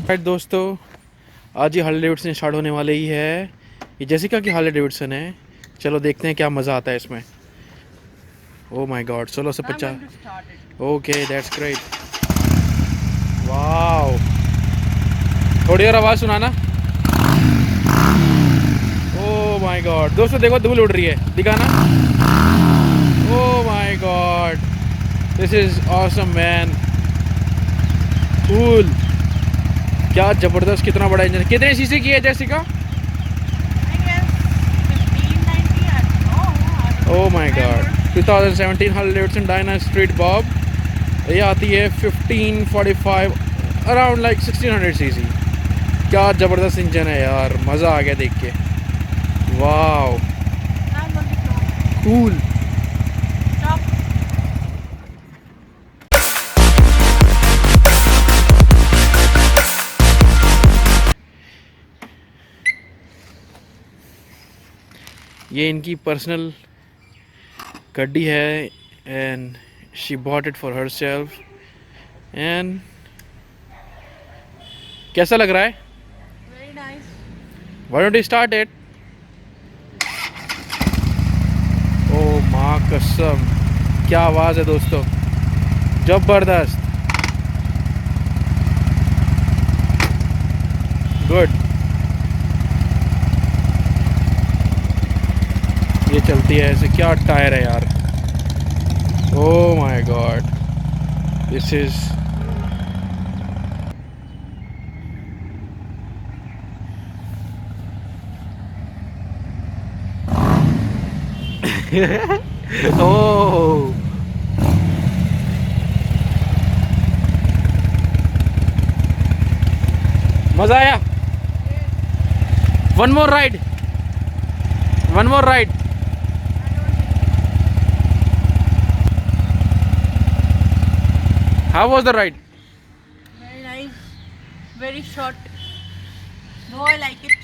Right दोस्तों, आज ही Harley Davidson start होने वाले ही है। ये जेसिका की हार्ले डेविडसन है। चलो देखते हैं क्या मज़ा आता है इसमें। Oh my God, 1650। Okay, that's great. Wow, थोड़ी और आवाज़ सुनाना। ओह माय गॉड दोस्तों, देखो धूल उड़ रही है, दिखाना। Oh my God, this is awesome man. Cool, क्या ज़बरदस्त, कितना बड़ा इंजन। कितने सीसी की है Jessica? Oh my God, 2017 Harley Davidson Diana street Bob. ये आती है 1545, अराउंड लाइक 1600 सीसी। क्या ज़बरदस्त इंजन है यार, मज़ा आ गया देख के। Wow, cool. ये इनकी पर्सनल गड्डी है and she bought it for her self. And कैसा लग रहा है? Very nice. Why don't you start it? ओ माँ कसम, क्या आवाज़ है दोस्तों, जबरदस्त। गुड। ये चलती है ऐसे, क्या टायर है यार। Oh my God, this is oh, मजा आया। One more ride, one more ride. How was the ride? Very nice. Very short. No, I like it.